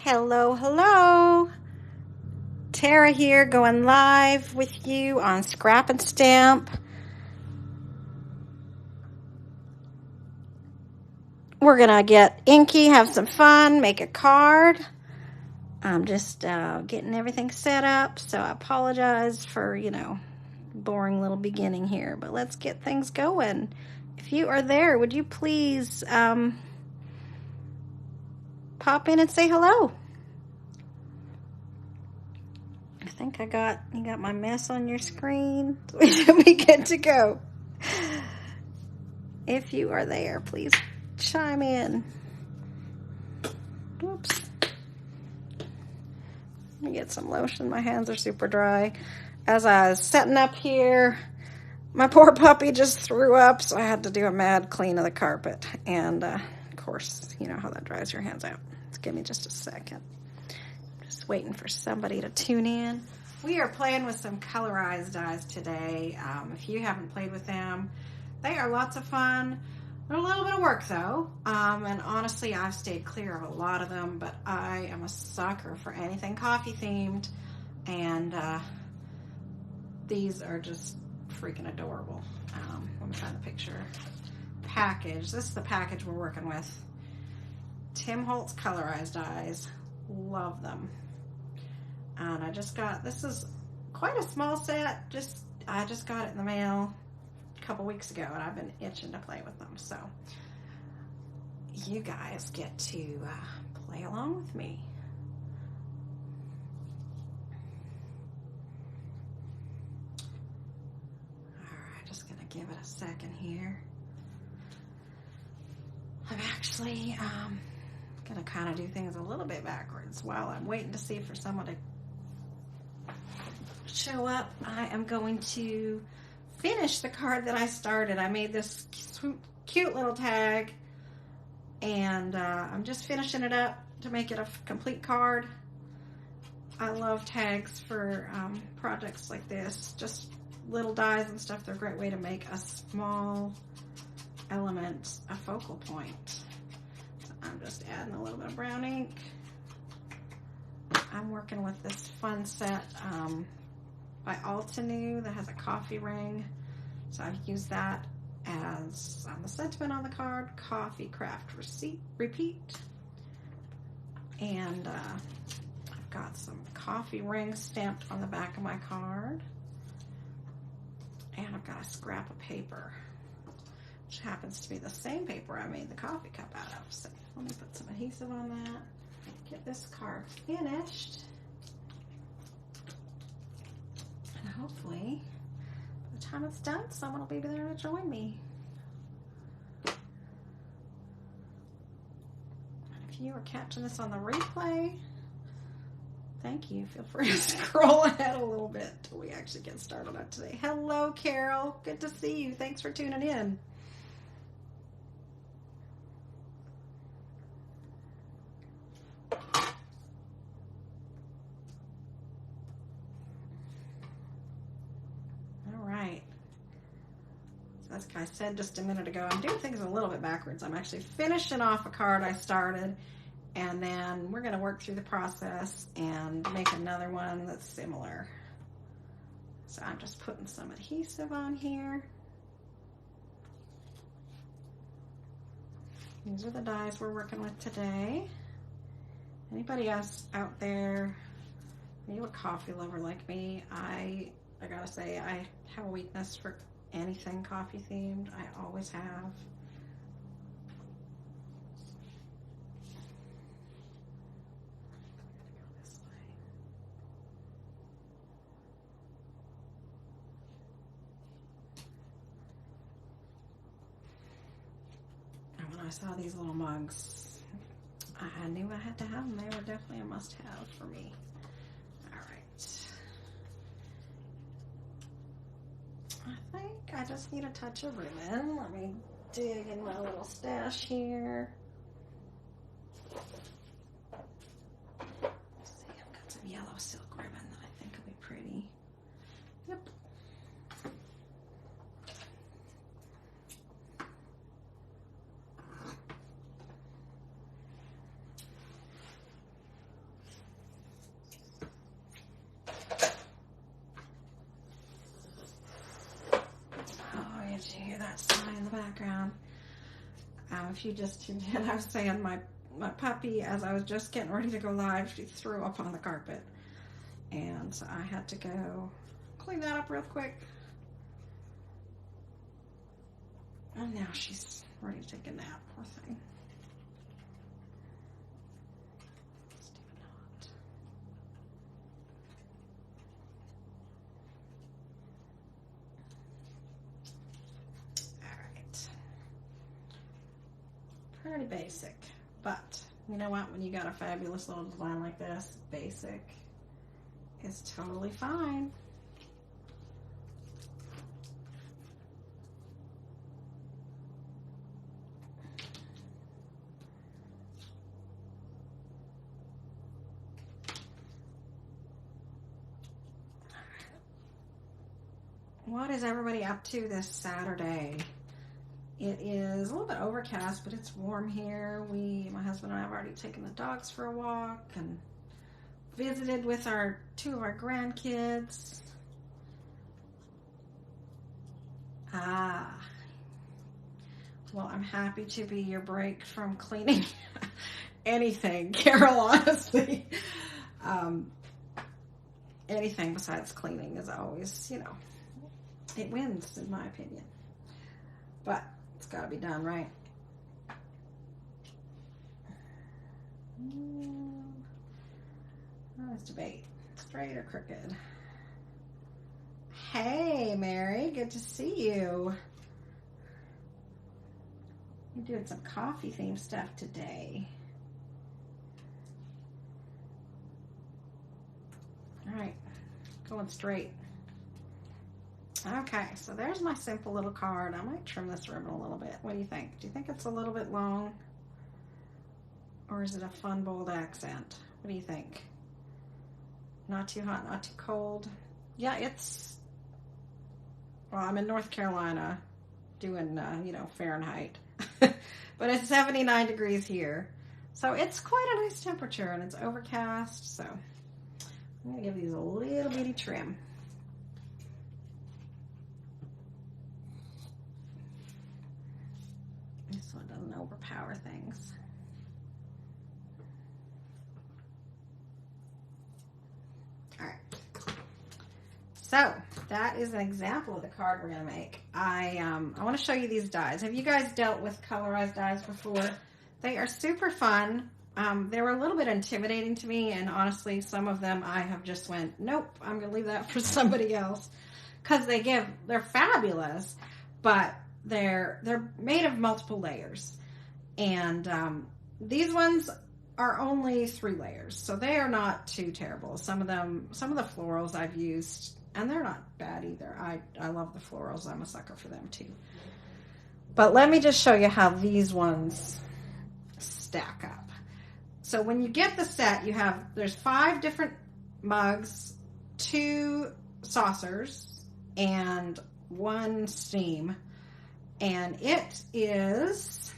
Hello, hello. Tara here, going live with you on Scrap and Stamp. We're going to get inky, have some fun, make a card. I'm just getting everything set up, so I apologize for, boring little beginning here, but let's get things going. If you are there, would you please pop in and say hello? I think you got my mess on your screen. We should be good to go. If you are there, please chime in. Oops. Let me get some lotion. My hands are super dry. As I was setting up here, my poor puppy just threw up, so I had to do a mad clean of the carpet. And, of course, you know how that dries your hands out. Just give me just a second. Just waiting for somebody to tune in. We are playing with some Colorize dies today. If you haven't played with them, they are lots of fun. They're a little bit of work though, and honestly I've stayed clear of a lot of them, but I am a sucker for anything coffee themed, and these are just freaking adorable. Let me find the picture. Package. This is the package we're working with. Tim Holtz Colorize dies. Love them. And I just got, this is quite a small set. I just got it in the mail couple weeks ago, and I've been itching to play with them, so you guys get to play along with me. Alright, just gonna give it a second here. I'm actually gonna kind of do things a little bit backwards while I'm waiting to see for someone to show up. I am going to finish the card that I started. I made this cute little tag, and I'm just finishing it up to make it a complete card. I love tags for projects like this, just little dies and stuff. They're a great way to make a small element a focal point. So I'm just adding a little bit of brown ink. I'm working with this fun set by Altenew that has a coffee ring. So I've used that as the sentiment on the card, coffee craft repeat. And I've got some coffee rings stamped on the back of my card. And I've got a scrap of paper, which happens to be the same paper I made the coffee cup out of. So let me put some adhesive on that, get this card finished. And hopefully, by the time it's done, someone will be there to join me. And if you are catching this on the replay, thank you. Feel free to scroll ahead a little bit till we actually get started on today. Hello, Carol. Good to see you. Thanks for tuning in. As I said just a minute ago, I'm doing things a little bit backwards. I'm actually finishing off a card I started, and then we're going to work through the process and make another one that's similar. So I'm just putting some adhesive on here. These are the dies we're working with today. Anybody else out there, are you a coffee lover like me? I gotta say, I have a weakness for anything coffee themed. I always have. This way. And when I saw these little mugs, I knew I had to have them. They were definitely a must-have for me. All right. I think I just need a touch of ribbon. Let me dig in my little stash here. Let's see, I've got some yellow silk ribbon that I think will be pretty. Yep. the background. If you just tuned in, I was saying my puppy, as I was just getting ready to go live, she threw up on the carpet. And so I had to go clean that up real quick. And now she's ready to take a nap, poor thing. Let's do a knot. Alright. Pretty basic, but you know what? When you got a fabulous little design like this, basic is totally fine. What is everybody up to this Saturday? It is a little bit overcast, but it's warm here. My husband and I have already taken the dogs for a walk and visited with two of our grandkids. Well, I'm happy to be your break from cleaning anything, Carol, honestly. Anything besides cleaning is always, it wins, in my opinion. But it's got to be done, right? Let's debate. Straight or crooked? Hey, Mary. Good to see you. You're doing some coffee themed stuff today. All right. Going straight. Okay, so there's my simple little card. I might trim this ribbon a little bit. What do you think? Do you think it's a little bit long? Or is it a fun, bold accent? What do you think? Not too hot, not too cold? Yeah, well, I'm in North Carolina doing, Fahrenheit. But it's 79 degrees here. So it's quite a nice temperature, and it's overcast. So I'm going to give these a little bitty trim. This one doesn't overpower things. All right. So that is an example of the card we're going to make. I want to show you these dies. Have you guys dealt with colorized dies before? They are super fun. They were a little bit intimidating to me, and honestly, some of them I have just went, nope, I'm going to leave that for somebody else, because they're fabulous, but they're made of multiple layers, and these ones are only 3 layers, so they are not too terrible. Some of the florals I've used, and they're not bad either. I love the florals. I'm a sucker for them too. But let me just show you how these ones stack up. So when you get the set, there's 5 different mugs, 2 saucers, and 1 steam. And it is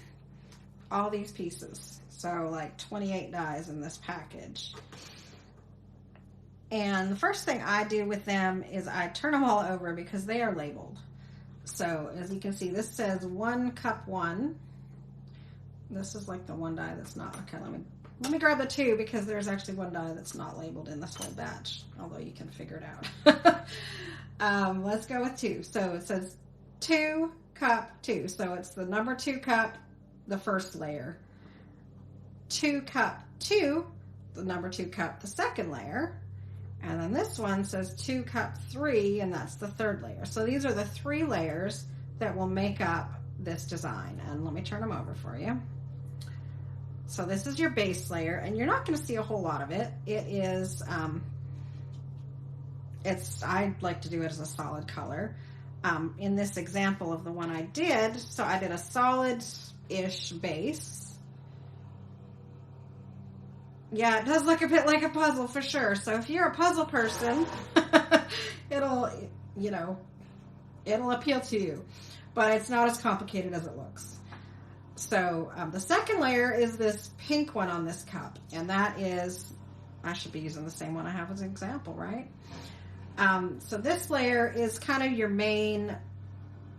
all these pieces. So like 28 dies in this package. And the first thing I do with them is I turn them all over because they are labeled. So as you can see, this says 1 cup 1. This is like the 1 die that's not. Okay, let me grab the 2 because there's actually 1 die that's not labeled in this whole batch, although you can figure it out. Let's go with 2. So it says 2 cup 2. So it's the number 2 cup, the first layer. 2 cup 2, the number 2 cup, the second layer. And then this one says 2 cup 3, and that's the third layer. So these are the 3 layers that will make up this design. And let me turn them over for you. So this is your base layer, and you're not going to see a whole lot of it. It is, I like to do it as a solid color. In this example of the one I did, so I did a solid-ish base. Yeah, it does look a bit like a puzzle for sure. So if you're a puzzle person, it'll appeal to you. But it's not as complicated as it looks. So the second layer is this pink one on this cup. And that is, I should be using the same one I have as an example, right? So this layer is kind of your main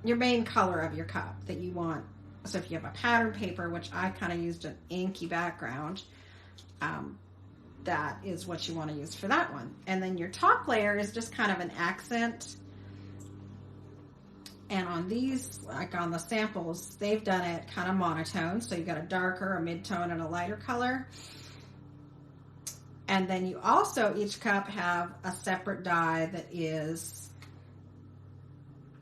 your main color of your cup that you want. So if you have a pattern paper, which I kind of used an inky background, that is what you want to use for that one. And then your top layer is just kind of an accent. And on these, like on the samples, they've done it kind of monotone. So you've got a darker, a mid-tone, and a lighter color. And then you also, each cup, have a separate die that is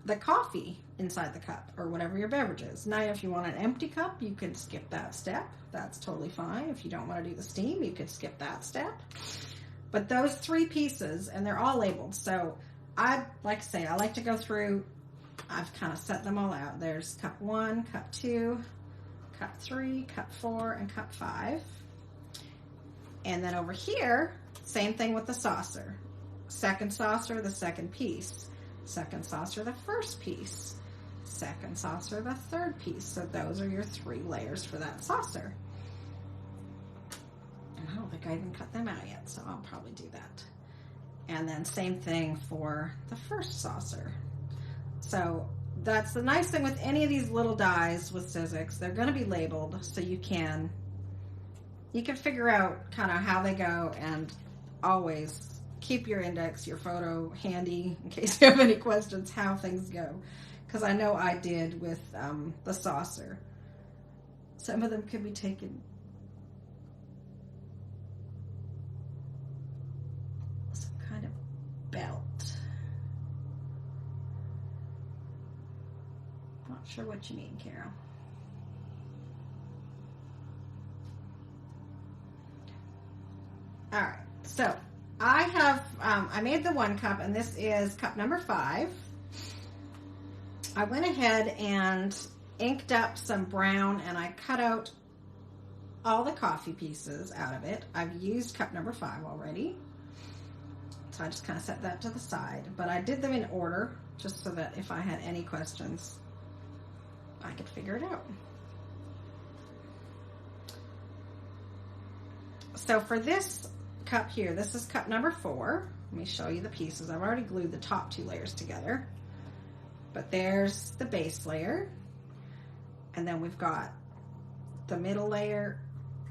the coffee inside the cup, or whatever your beverage is. Now, if you want an empty cup, you can skip that step. That's totally fine. If you don't want to do the steam, you could skip that step. But those 3 pieces, and they're all labeled. So I like to say, I like to go through, I've kind of set them all out. There's cup 1, cup 2, cup 3, cup 4, and cup 5. And then over here, same thing with the saucer. Second saucer, the second piece. Second saucer, the first piece. Second saucer, the third piece. So those are your 3 layers for that saucer. And I don't think I even cut them out yet, so I'll probably do that. And then same thing for the first saucer. So that's the nice thing with any of these little dies with Sizzix. They're going to be labeled, so you can figure out kind of how they go, and always keep your index, your photo handy in case you have any questions how things go. Because I know I did with the saucer. Some of them can be taken some kind of belt. Not sure what you mean, Carol. All right, so I have, I made the 1 cup, and this is cup number 5. I went ahead and inked up some brown, and I cut out all the coffee pieces out of it. I've used cup number 5 already, so I just kind of set that to the side. But I did them in order, just so that if I had any questions, I could figure it out. So for this cup here, this is cup number 4. Let me show you the pieces. I've already glued the top 2 layers together. But there's the base layer, and then we've got the middle layer,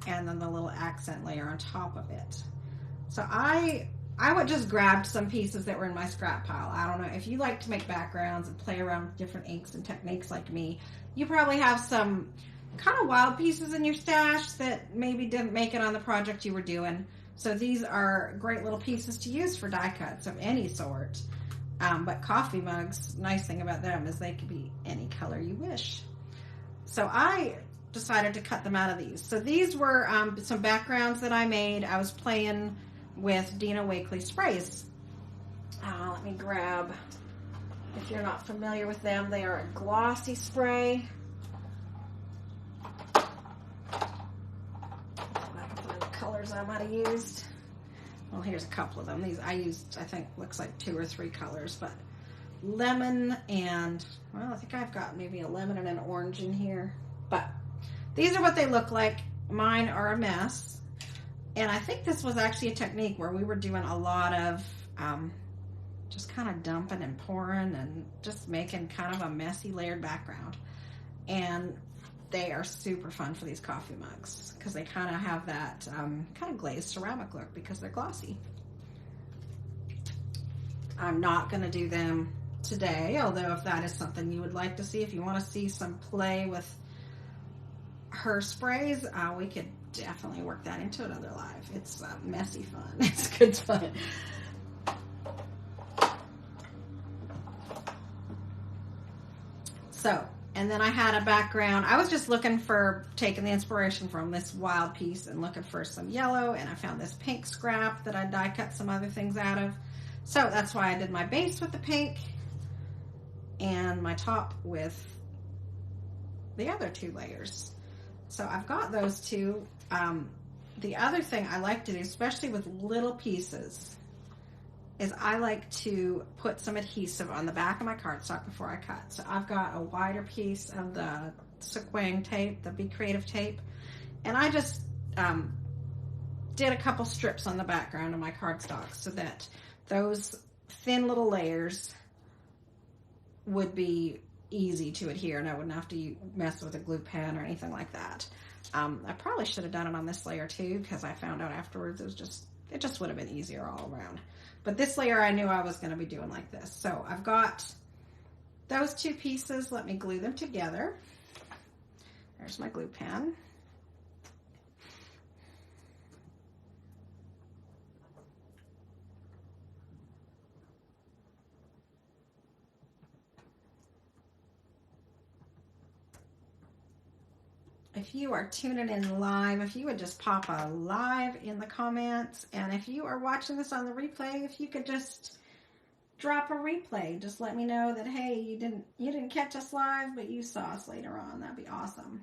and then the little accent layer on top of it. So I would just grab some pieces that were in my scrap pile. I don't know, if you like to make backgrounds and play around with different inks and techniques like me, you probably have some kind of wild pieces in your stash that maybe didn't make it on the project you were doing. So these are great little pieces to use for die cuts of any sort. But coffee mugs, nice thing about them is they could be any color you wish. So I decided to cut them out of these. So these were some backgrounds that I made. I was playing with Dina Wakley sprays. Let me grab, if you're not familiar with them, they are a glossy spray. If I can find the colors I might have used. Well, here's a couple of them. These I used, I think, looks like 2 or 3 colors, but lemon and, well, I think I've got maybe a lemon and an orange in here. But these are what they look like. Mine are a mess. And I think this was actually a technique where we were doing a lot of just kind of dumping and pouring and just making kind of a messy layered background. And they are super fun for these coffee mugs because they kind of have that kind of glazed ceramic look because they're glossy. I'm not going to do them today, although if that is something you would like to see, if you want to see some play with her sprays, we could definitely work that into another live. It's messy fun. It's good fun. So, and then I had a background. I was just looking for, taking the inspiration from this wild piece and looking for some yellow, and I found this pink scrap that I die cut some other things out of. So that's why I did my base with the pink and my top with the other 2 layers. So I've got those 2. The other thing I like to do, especially with little pieces, is I like to put some adhesive on the back of my cardstock before I cut. So I've got a wider piece of the Sequin tape, the Be Creative tape, and I just did a couple strips on the background of my cardstock so that those thin little layers would be easy to adhere, and I wouldn't have to mess with a glue pen or anything like that. I probably should have done it on this layer too, because I found out afterwards it just would have been easier all around. But this layer I knew I was going to be doing like this. So I've got those two pieces. Let me glue them together. There's my glue pen. If you are tuning in live, if you would just pop a live in the comments, and if you are watching this on the replay, if you could just drop a replay, just let me know that, hey, you didn't catch us live, but you saw us later on. That'd be awesome,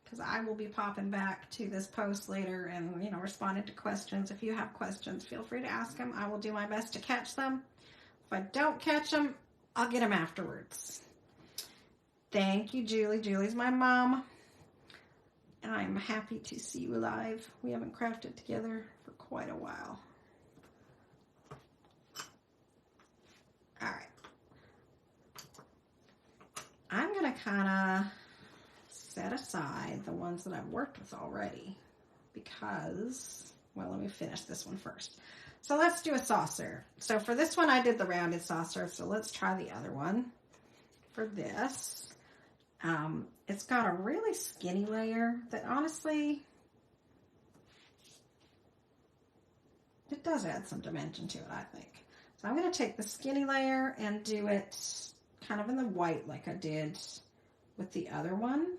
because I will be popping back to this post later and, you know, responding to questions. If you have questions, feel free to ask them. I will do my best to catch them. If I don't catch them, I'll get them afterwards. Thank you, Julie. Julie's my mom. And I'm happy to see you live. We haven't crafted together for quite a while. All right. I'm going to kind of set aside the ones that I've worked with already because, well, let me finish this one first. So let's do a saucer. So for this one, I did the rounded saucer. So let's try the other one for this. It's got a really skinny layer that honestly, it does add some dimension to it, I think. So I'm going to take the skinny layer and do it kind of in the white like I did with the other one.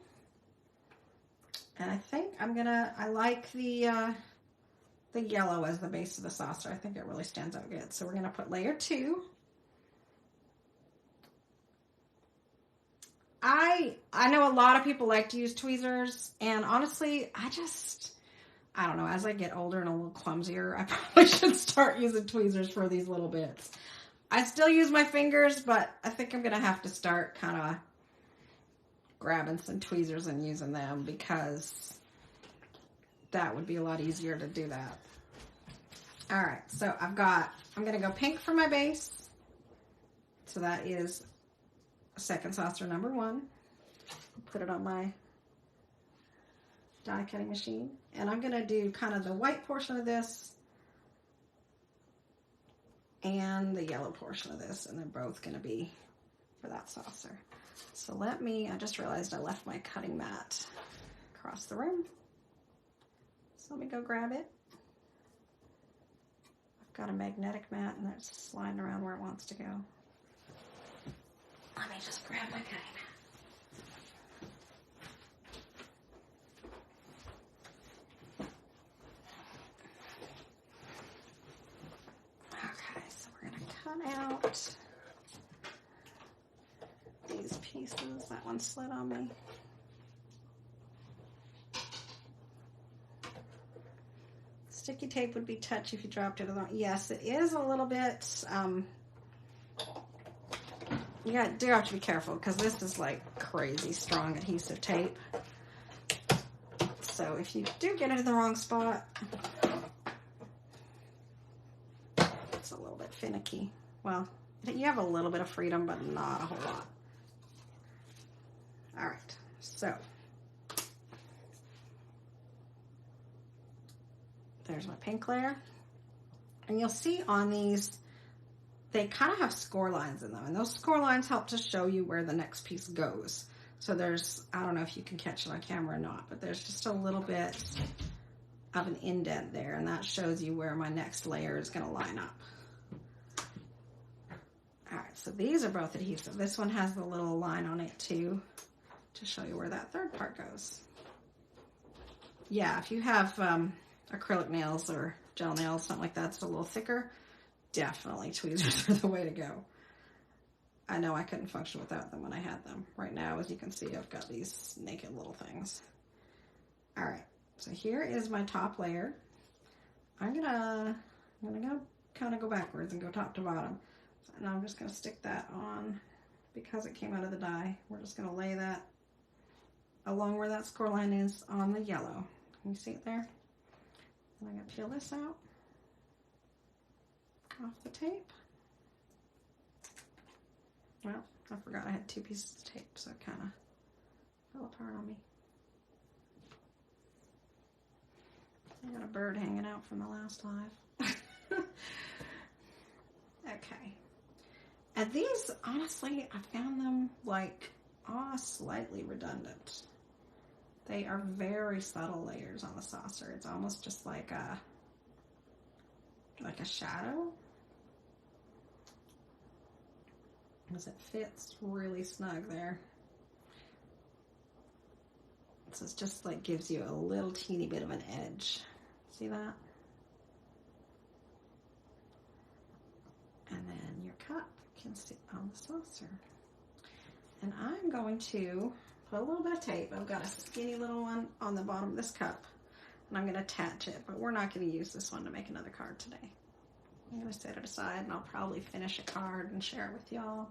And I think I like the yellow as the base of the saucer. I think it really stands out good. So we're going to put layer 2. I know a lot of people like to use tweezers, and honestly, I don't know, as I get older and a little clumsier, I probably should start using tweezers for these little bits. I still use my fingers, but I think I'm going to have to start kind of grabbing some tweezers and using them, because that would be a lot easier to do that. All right, so I'm going to go pink for my base. So that is second saucer number 1. Put it on my die cutting machine, and I'm going to do kind of the white portion of this and the yellow portion of this, and they're both going to be for that saucer. So I just realized I left my cutting mat across the room, so let me go grab it. I've got a magnetic mat and it's sliding around where it wants to go. Let me just grab my cutting mat. Okay, so we're going to cut out these pieces. That one slid on me. Sticky tape would be touchy if you dropped it along. Yes, it is a little bit, you do have to be careful, because this is like crazy strong adhesive tape. So if you do get it in the wrong spot, it's a little bit finicky. Well, you have a little bit of freedom, but not a whole lot. All right, so there's my pink layer. And you'll see on these, they kind of have score lines in them, and those score lines help to show you where the next piece goes. So there's, I don't know if you can catch it on camera or not, but there's just a little bit of an indent there, and that shows you where my next layer is going to line up. All right, so these are both adhesive. This one has the little line on it too, to show you where that third part goes. Yeah, if you have acrylic nails or gel nails, something like that, it's a little thicker, definitely tweezers are the way to go. I know I couldn't function without them when I had them. Right now, as you can see, I've got these naked little things. All right, so here is my top layer. I'm gonna kind of go backwards and go top to bottom. And I'm just gonna stick that on because it came out of the die. We're just gonna lay that along where that score line is on the yellow. Can you see it there? And I'm gonna peel this out off the tape. Well, I forgot I had 2 pieces of tape, so it kind of fell apart on me. I got a bird hanging out from the last live. Okay. And these, honestly, I found them like, slightly redundant. They are very subtle layers on the saucer. It's almost just like a shadow. Because it fits really snug there. So it's just like gives you a little teeny bit of an edge. See that? And then your cup can sit on the saucer. And I'm going to put a little bit of tape. I've got a skinny little one on the bottom of this cup, and I'm going to attach it, but we're not going to use this one to make another card today. I'm going to set it aside, and I'll probably finish a card and share it with y'all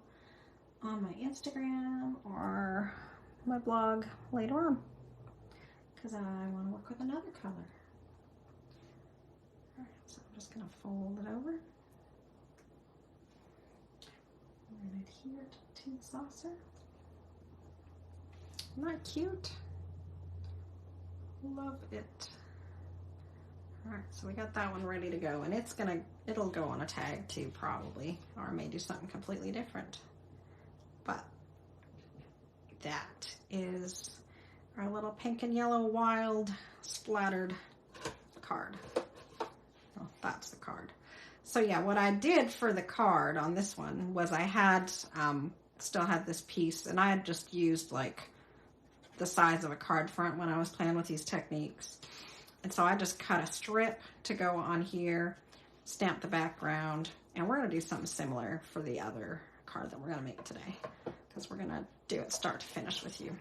on my Instagram or my blog later on, because I want to work with another color. All right, so I'm just going to fold it over and adhere it to the saucer. Isn't that cute? Love it. All right, so we got that one ready to go, and it'll go on a tag too, probably, or I may do something completely different. But that is our little pink and yellow wild splattered card. Oh, that's the card. So yeah, what I did for the card on this one was I had still had this piece, and I had just used like the size of a card front when I was playing with these techniques. And so I just cut a strip to go on here, stamp the background, and we're going to do something similar for the other card that we're going to make today, because we're going to do it start to finish with you.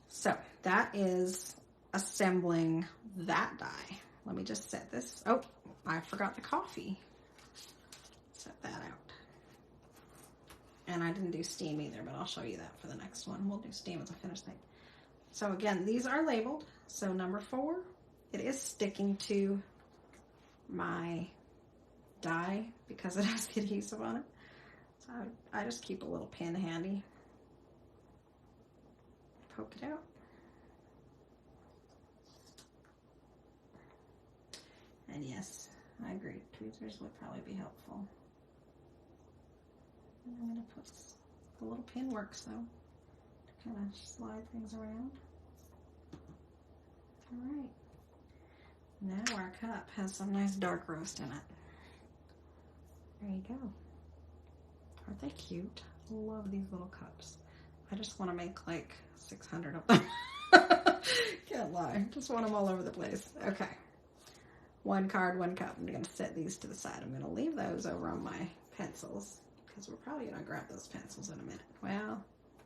So that is assembling that die. Let me just set this. Oh, I forgot the coffee. Set that out. And I didn't do steam either, but I'll show you that for the next one. We'll do steam as a finished thing. So again, these are labeled. So number 4, it is sticking to my die because it has the adhesive on it. So I just keep a little pin handy. Poke it out. And yes, I agree. Tweezers would probably be helpful. And I'm going to put the little pin works though, to kind of slide things around. All right. Now our cup has some nice dark roast in it. There you go. Aren't they cute? Love these little cups. I just want to make like 600 of them. Can't lie. Just want them all over the place. Okay. One card, one cup. I'm going to set these to the side. I'm going to leave those over on my pencils because we're probably going to grab those pencils in a minute. Well,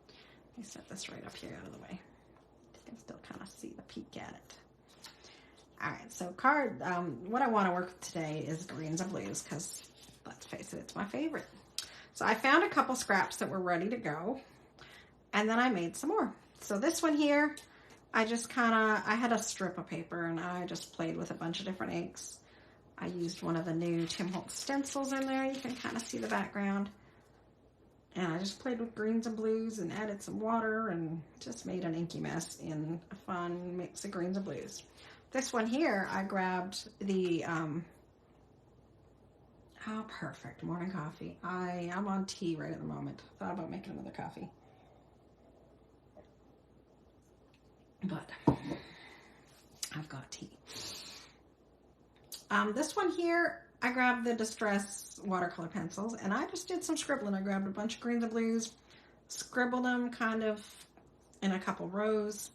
let me set this right up here out of the way. You can still kind of see the peek at it. All right, so card, what I want to work with today is greens and blues because, let's face it, it's my favorite. So I found a couple scraps that were ready to go, and then I made some more. So this one here, I just I had a strip of paper, and I just played with a bunch of different inks. I used one of the new Tim Holtz stencils in there. You can kind of see the background. And I just played with greens and blues and added some water and just made an inky mess in a fun mix of greens and blues. This one here, I grabbed the, oh, perfect, morning coffee. I'm on tea right at the moment. Thought about making another coffee. But I've got tea. This one here, I grabbed the Distress watercolor pencils, and I just did some scribbling. I grabbed a bunch of greens and blues, scribbled them kind of in a couple rows,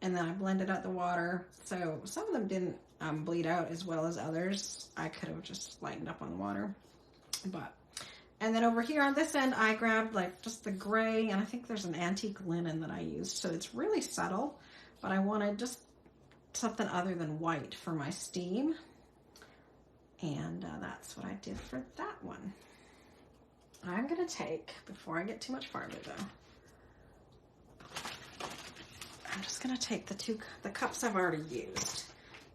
and then I blended out the water. So some of them didn't bleed out as well as others. I could have just lightened up on the water. And then over here on this end, I grabbed like just the gray, and I think there's an antique linen that I used. So it's really subtle, but I wanted just something other than white for my steam. And that's what I did for that one. I'm gonna take, before I get too much farther though, I'm just gonna take the cups I've already used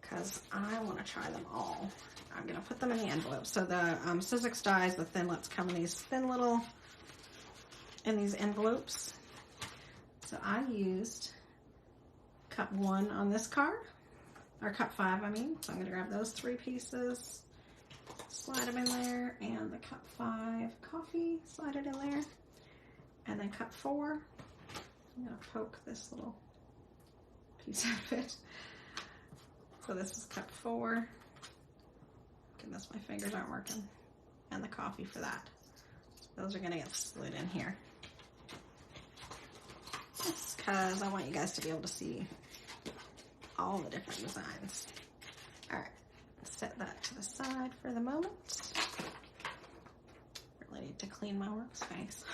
because I wanna try them all. I'm gonna put them in the envelope. So the Sizzix dies, the Thinlits come in these thin little in these envelopes. So I used cup 1 on this card, or cup 5, I mean. So I'm gonna grab those 3 pieces, slide them in there, and the cup 5 coffee, slide it in there. And then cup 4, I'm gonna poke this little piece of it. So this is cup 4. Goodness, my fingers aren't working. And the coffee for that. Those are gonna get slid in here. Just because I want you guys to be able to see all the different designs. All right, set that to the side for the moment. Really need to clean my workspace.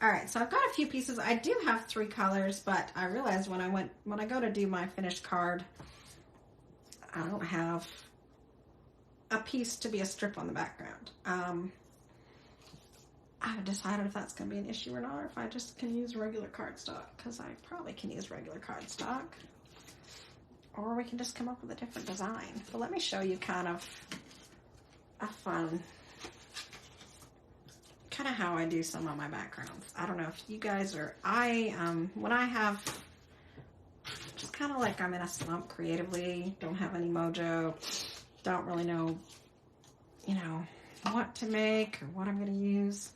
All right, so I've got a few pieces. I do have 3 colors, but I realized when I go to do my finished card, I don't have a piece to be a strip on the background. I haven't decided if that's gonna be an issue or not, or if I just can use regular cardstock, because I probably can use regular cardstock. Or we can just come up with a different design. But let me show you kind of a fun, kind of how I do some of my backgrounds. I don't know if you guys are, when I have, just kind of like I'm in a slump creatively, don't have any mojo, don't really know, you know, what to make or what I'm going to use,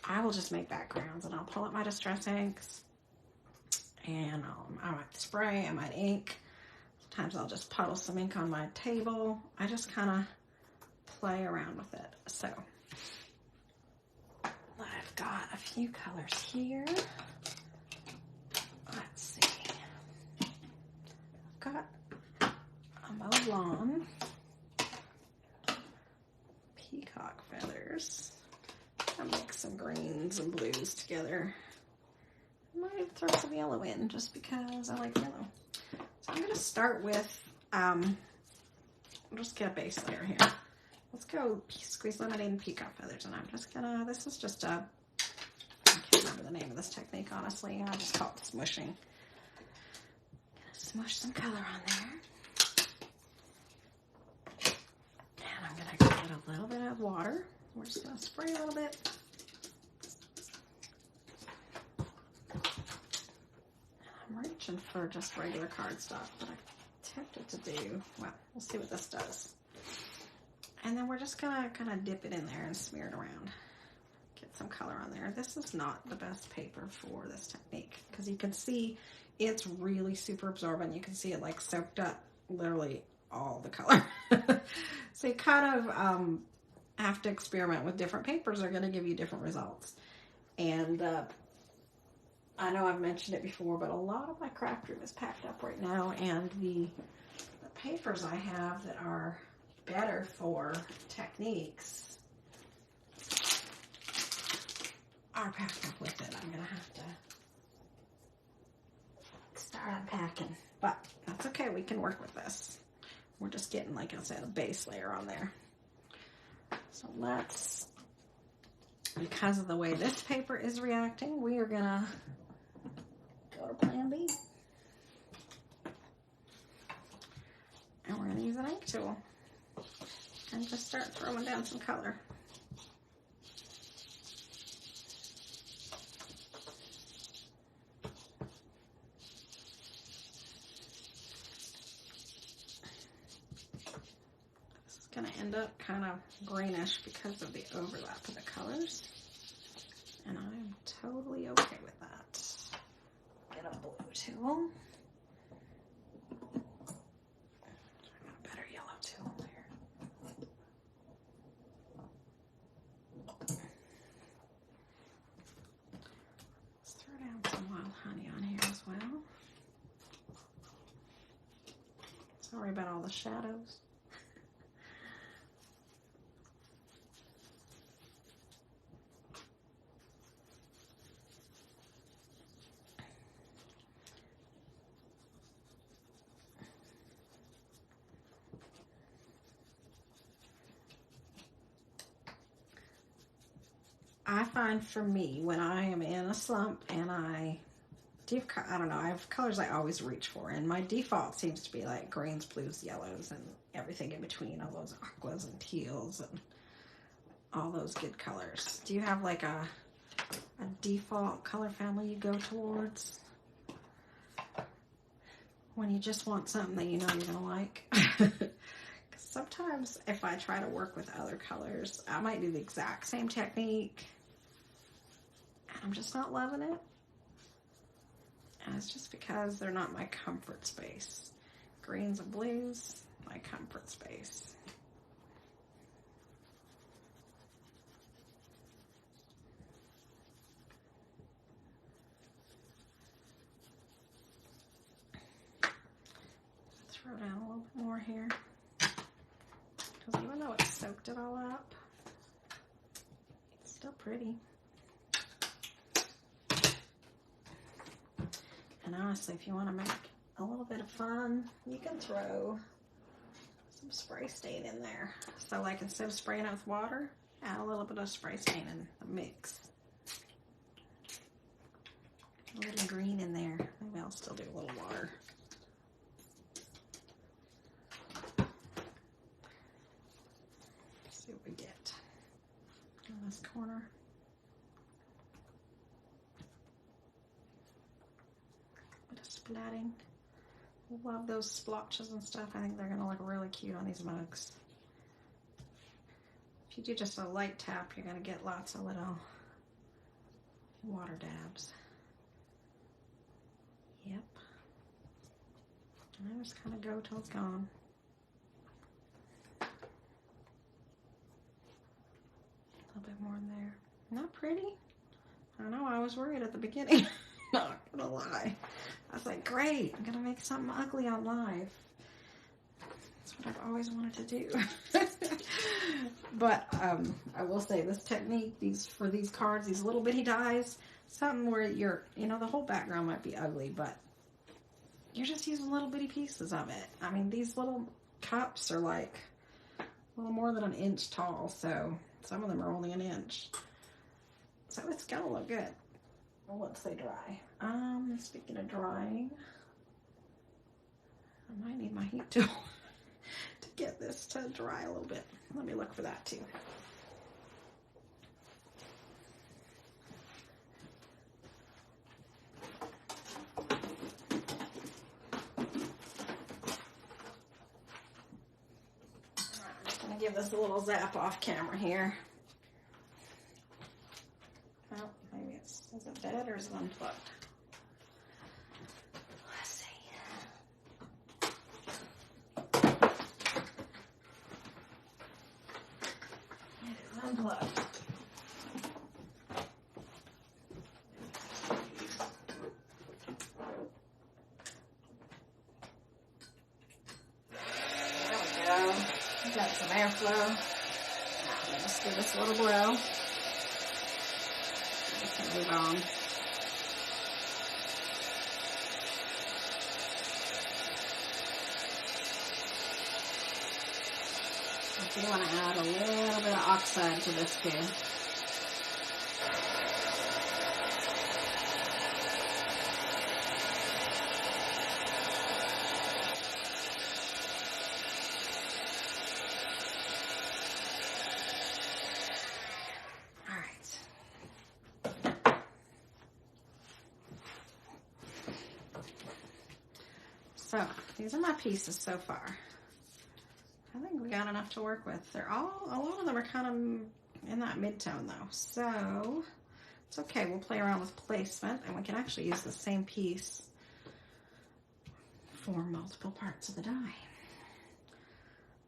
I will just make backgrounds, and I'll pull up my distress inks, and I might spray, I might ink. Sometimes I'll just puddle some ink on my table. I just kind of play around with it. So I've got a few colors here. Let's see. I've got a mauve lawn, peacock feathers. I'll mix some greens and blues together. I might even throw some yellow in just because I like yellow. So I'm going to start with, I'll just get a base layer here. Let's go squeeze lemonade and peacock feathers, and I'm just gonna, this is just a, I can't remember the name of this technique, honestly. I just call it smushing. Gonna smush some color on there. And I'm gonna get a little bit of water. We're just gonna spray a little bit. I'm reaching for just regular cardstock, but I'm tempted to do, well, we'll see what this does. And then we're just gonna kind of dip it in there and smear it around. Get some color on there. This is not the best paper for this technique, because you can see it's really super absorbent. You can see it like soaked up literally all the color. So you kind of have to experiment with different papers. Are gonna give you different results. And I know I've mentioned it before, but a lot of my craft room is packed up right now, and the papers I have that are better for techniques are packed up with it. I'm gonna have to start unpacking, but that's okay. We can work with this. We're just getting, like I said, a base layer on there. So let's, because of the way this paper is reacting, we are gonna go to plan B, and we're gonna use an ink tool and just start throwing down some color. This is going to end up kind of greenish because of the overlap of the colors, and I'm totally okay with that. Get a blue tool. Sorry about all the shadows. I find for me, when I am in a slump and I don't know, I have colors I always reach for, and my default seems to be like greens, blues, yellows, and everything in between, all those aquas and teals and all those good colors. Do you have like a a default color family you go towards when you just want something that you know you're gonna like. Sometimes if I try to work with other colors, I might do the exact same technique and I'm just not loving it. And it's just because they're not my comfort space. Greens and blues, my comfort space. Throw down a little bit more here. Because even though it soaked it all up, it's still pretty. And honestly, if you want to make a little bit of fun, you can throw some spray stain in there. So like instead of spraying it with water, add a little bit of spray stain in the mix. A little green in there. Maybe I'll still do a little water. Let's see what we get in this corner. Bit of splatting. Love those splotches and stuff. I think they're gonna look really cute on these mugs. If you do just a light tap, you're gonna get lots of little water dabs. Yep. And I just kind of go till it's gone. A little bit more in there. Not pretty? I know, I was worried at the beginning. Not gonna lie. I was like, great, I'm gonna make something ugly on live. That's what I've always wanted to do. But I will say this technique, for these cards, these little bitty dies, something where the whole background might be ugly, but you're just using little bitty pieces of it. I mean, these little cups are like a little more than an inch tall, so some of them are only an inch. So it's gonna look good once they dry. Speaking of drying, I might need my heat tool to get this to dry a little bit. Let me look for that too. I'm just gonna give this a little zap off camera here. Oh, maybe is it dead or is it unplugged? Let's see. It is unplugged. There we go. Got some airflow. Now let's give this a little blow. Move on. I do want to add a little bit of oxide to this too. So these are my pieces so far. I think we got enough to work with. A lot of them are kind of in that mid-tone though. So it's okay, we'll play around with placement and we can actually use the same piece for multiple parts of the die.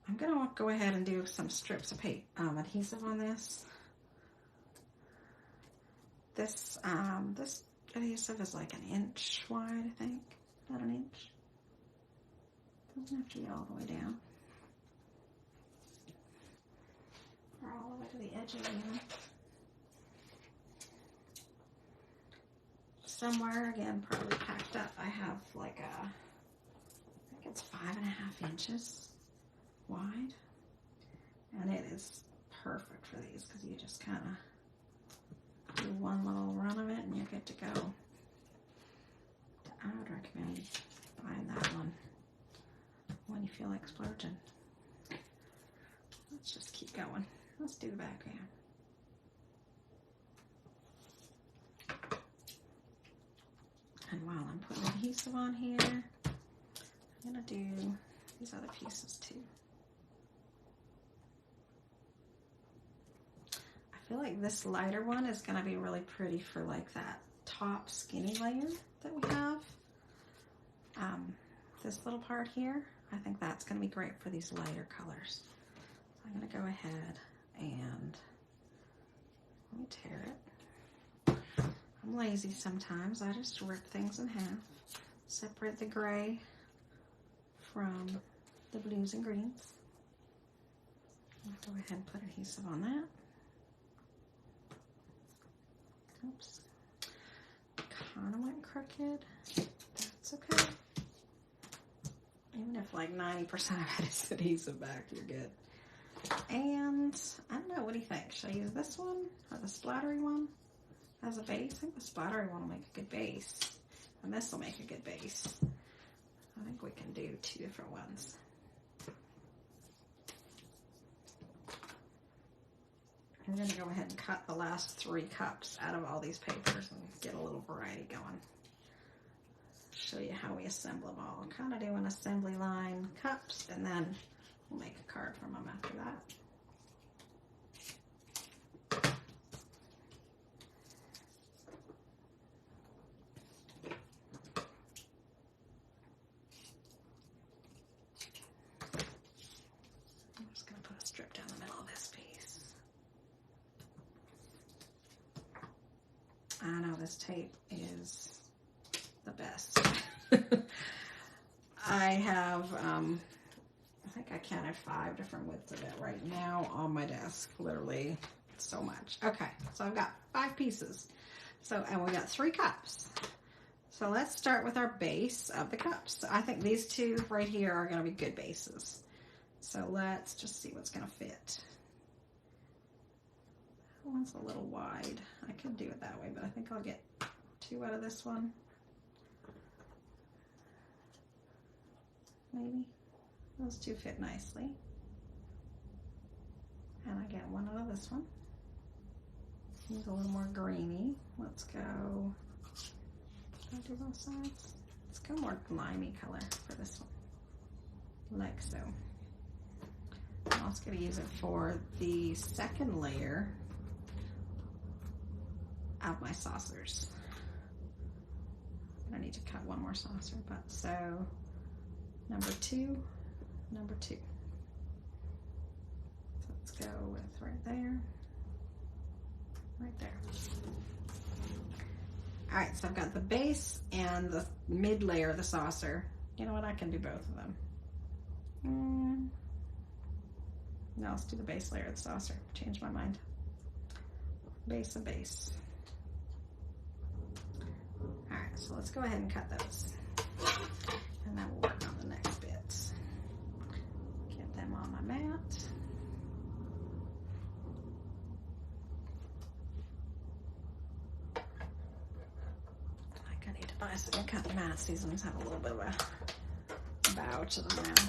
I'm gonna go ahead and do some strips of adhesive on this. This adhesive is like an inch wide, I think, about an inch. Doesn't have to be all the way down. Or all the way to the edge of it even. Somewhere, again, probably packed up, I have like I think it's 5.5 inches wide. And it is perfect for these because you just kind of do one little run of it and you're good to go. I would recommend buying that one when you feel like splurging. Let's just keep going. Let's do the background. And while I'm putting adhesive on here, I'm gonna do these other pieces too. I feel like this lighter one is gonna be really pretty for like that top skinny layer that we have. This little part here, I think that's gonna be great for these lighter colors. So I'm gonna go ahead and let me tear it. I'm lazy sometimes. I just rip things in half. Separate the gray from the blues and greens. I'll go ahead and put adhesive on that. Oops. Kind of went crooked. That's okay. Even if like 90% of it is adhesive back, you're good. And I don't know, what do you think? Should I use this one or the splattery one as a base? I think the splattery one will make a good base. And this will make a good base. I think we can do two different ones. I'm going to go ahead and cut the last 3 cups out of all these papers and get a little variety going. Show you how we assemble them all. Kind of do an assembly line cups, and then we'll make a card from them after that. I'm just going to put a strip down the middle of this piece. I know this tape is the best. I have, I think I counted 5 different widths of it right now on my desk, literally so much. Okay, so I've got 5 pieces. So, and we got 3 cups. So let's start with our base of the cups. So I think these 2 right here are gonna be good bases. So let's just see what's gonna fit. That one's a little wide. I could do it that way, but I think I'll get 2 out of this one. Maybe. Those 2 fit nicely. And I get 1 out of this one. He's a little more greeny. Let's go, should I do both sides? Let's go more limey color for this one. Like so. I'm also going to use it for the second layer of my saucers. I need to cut 1 more saucer, but so number 2, number 2. So let's go with right there, right there. All right, so I've got the base and the mid layer of the saucer. You know what, I can do both of them. No, let's do the base layer of the saucer. Change my mind. Base of base. All right, so let's go ahead and cut those. And then we'll work on the next bits. Get them on my mat. I think I need to buy some cut mats. These ones have a little bit of a bow to them now.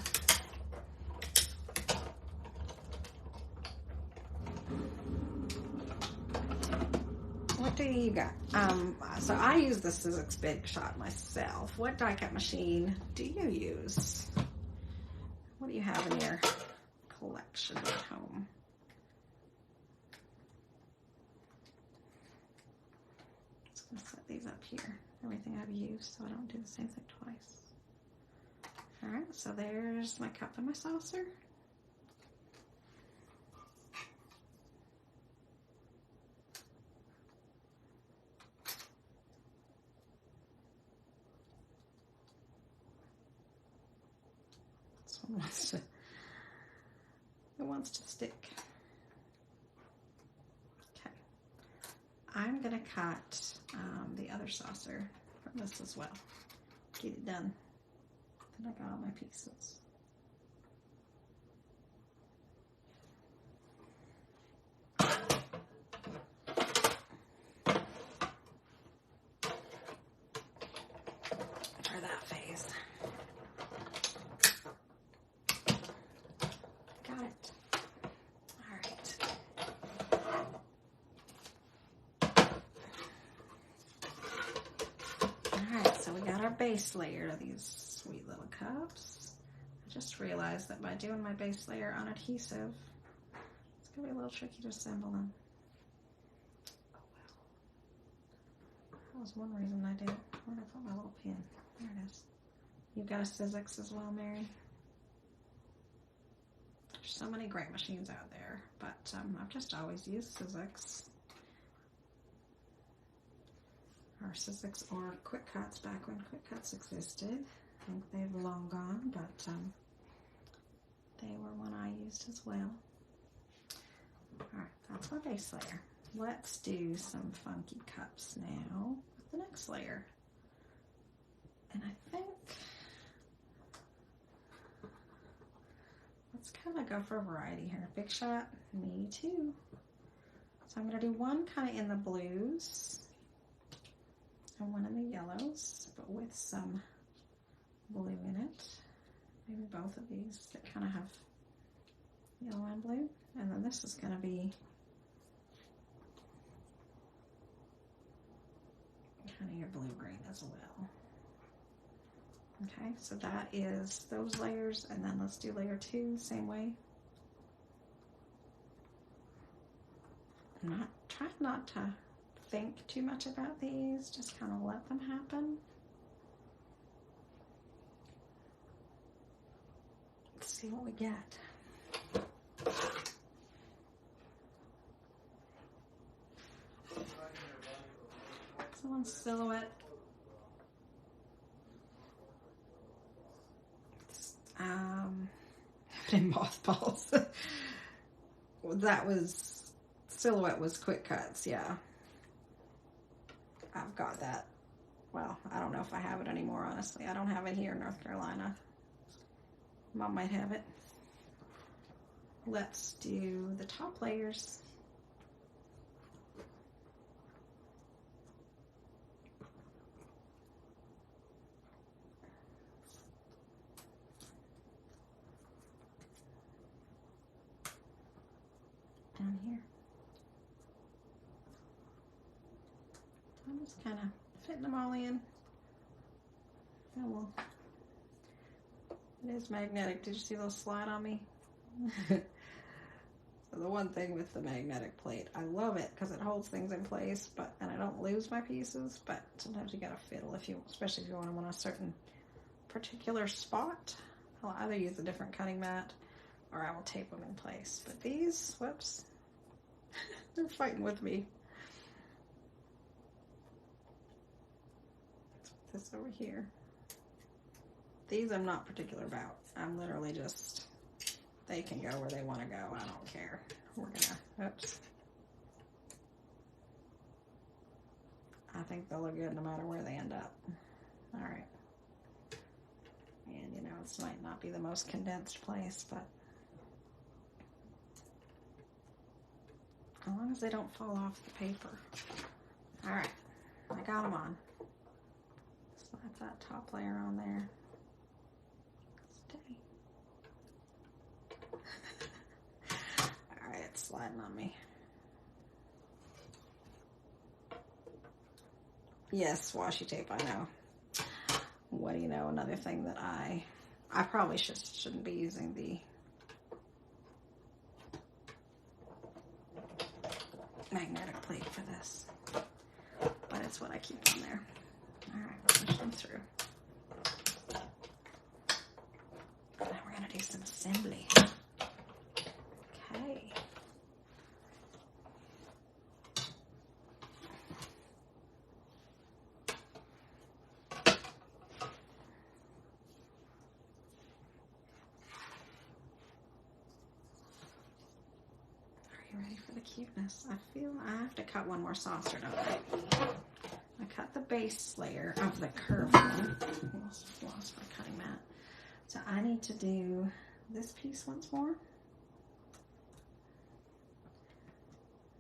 What do you got? So I use this as a Big Shot myself. What die cut machine do you use? What do you have in your collection at home? I'm just gonna set these up here. Everything I've used, so I don't do the same thing twice. All right, so there's my cup and my saucer. It wants to stick. Okay, I'm gonna cut the other saucer from this as well. Get it done. And I got all my pieces. For that phase. Got it. All right. All right, our base layer to these sweet little cups. I just realized that by doing my base layer on adhesive, it's gonna be a little tricky to assemble them. Oh well. That was one reason I did it. Where did I put my little pin? There it is. You've got a Sizzix as well, Mary? There's so many great machines out there, but I've just always used Sizzix. Or Sizzix or Quick Cuts back when Quick Cuts existed. I think they've long gone, but they were one I used as well. Alright, that's my base layer. Let's do some funky cups now with the next layer. And I think let's kind of go for a variety here. Big shot, me too. So I'm going to do one kind of in the blues and one in the yellows, but with some blue in it. Maybe both of these that kind of have yellow and blue. And then this is going to be kind of your blue-green as well. Okay, so that is those layers, and then let's do layer 2 same way. Try not to think too much about these, just kind of let them happen. Let's see what we get. Someone's silhouette. In mothballs. That was silhouette was Quick Cuts, yeah. I've got that. Well, I don't know if I have it anymore, honestly. I don't have it here in North Carolina. Mom might have it. Let's do the top layers. Down here. I'm just kind of fitting them all in. Oh well. It is magnetic. Did you see those slide on me? So the one thing with the magnetic plate, I love it because it holds things in place, and I don't lose my pieces, but sometimes you gotta fiddle especially if you want them on a certain particular spot. I'll either use a different cutting mat or I will tape them in place. But these, whoops, they're fighting with me. Let's put this over here. These I'm not particular about. I'm literally just, they can go where they want to go. I don't care. We're gonna, oops. I think they'll look good no matter where they end up. All right. And you know, this might not be the most condensed place, but as long as they don't fall off the paper. All right, I got them on. Slide that top layer on there. Stay. All right, it's sliding on me. Yes, washi tape, I know. What do you know? Another thing that I probably shouldn't be using the magnetic plate for this, but it's what I keep on there. All right, push them through. Now we're gonna do some assembly. Okay. Ready for the cuteness. I feel I have to cut one more saucer, don't I? I cut the base layer of the curved one. Lost my cutting mat. So I need to do this piece once more.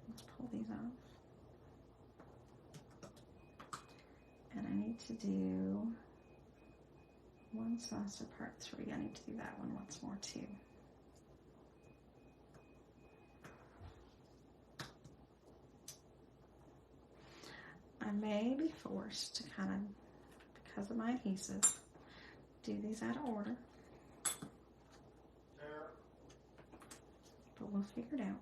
Let's pull these off. And I need to do one saucer part 3. I need to do that one once more too. I may be forced to kind of because of my adhesive. Do these out of order. But we'll figure it out.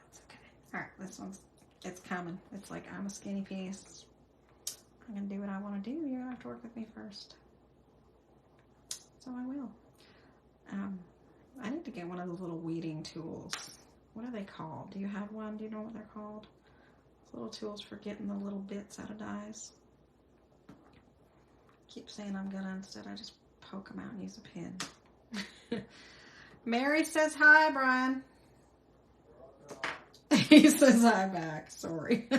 That's okay. Alright, this one's, it's coming. It's like, I'm a skinny piece. I'm going to do what I want to do. You're going to have to work with me first. So I will. I need to get one of those little weeding tools. What are they called? Do you have one? Do you know what they're called? Little tools for getting the little bits out of dies. Keep saying I'm gonna, instead I just poke them out and use a pin. Mary says hi, Brian. He says hi back, sorry.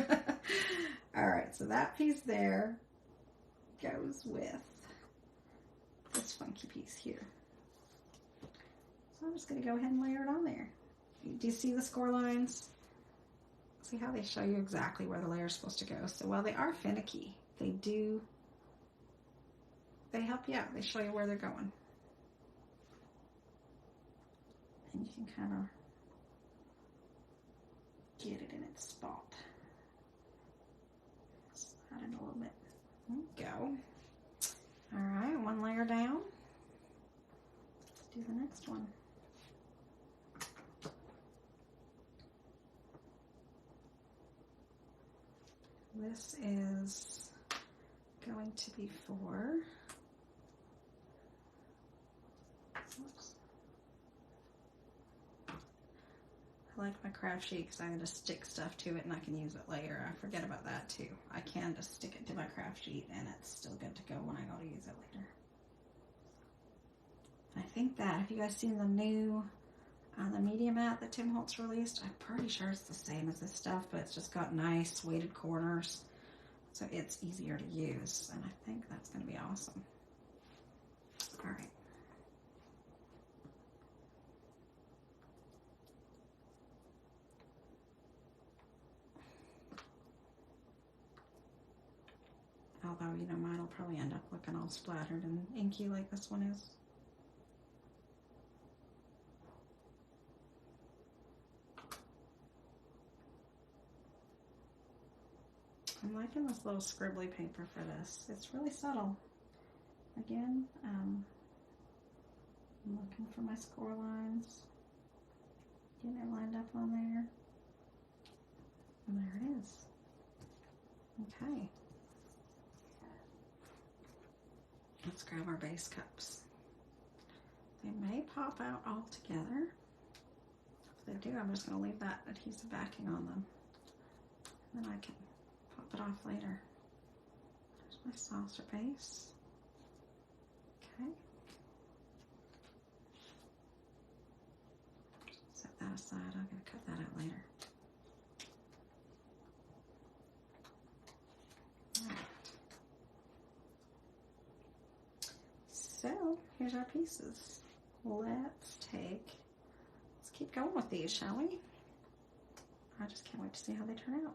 Alright, so that piece there goes with this funky piece here. So I'm just gonna go ahead and layer it on there. Do you see the score lines? See how they show you exactly where the layer is supposed to go. So while they are finicky, they help you out. They show you where they're going. And you can kind of get it in its spot. Slide it a little bit. There you go. All right, one layer down. Let's do the next one. This is going to be for, oops. I like my craft sheet because I can just stick stuff to it and I can use it later. I forget about that too. I can just stick it to my craft sheet and it's still good to go when I go to use it later. I think that, have you guys seen the new the media mat that Tim Holtz released? I'm pretty sure it's the same as this stuff, but it's just got nice weighted corners, so it's easier to use, and I think that's going to be awesome. All right. Although, you know, mine will probably end up looking all splattered and inky like this one is. I'm liking this little scribbly paper for this. It's really subtle. Again, I'm looking for my score lines. Getting it lined up on there. And there it is. Okay. Let's grab our base cups. They may pop out all together. If they do, I'm just going to leave that adhesive backing on them. And then I can pop it off later. There's my saucer base. Okay. Set that aside. I'm going to cut that out later. All right. So here's our pieces. Let's keep going with these, shall we? I just can't wait to see how they turn out.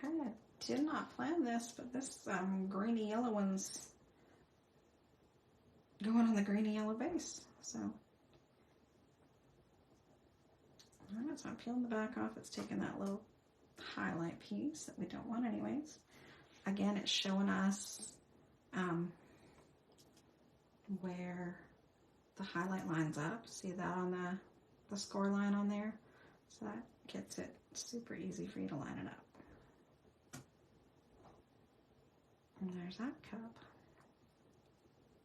Okay, I did not plan this, but this greeny yellow one's going on the greeny yellow base. So, alright, so I'm peeling the back off. It's taking that little highlight piece that we don't want anyways. Again, it's showing us where the highlight lines up. See that on the score line on there? So that gets it super easy for you to line it up. And there's that cup.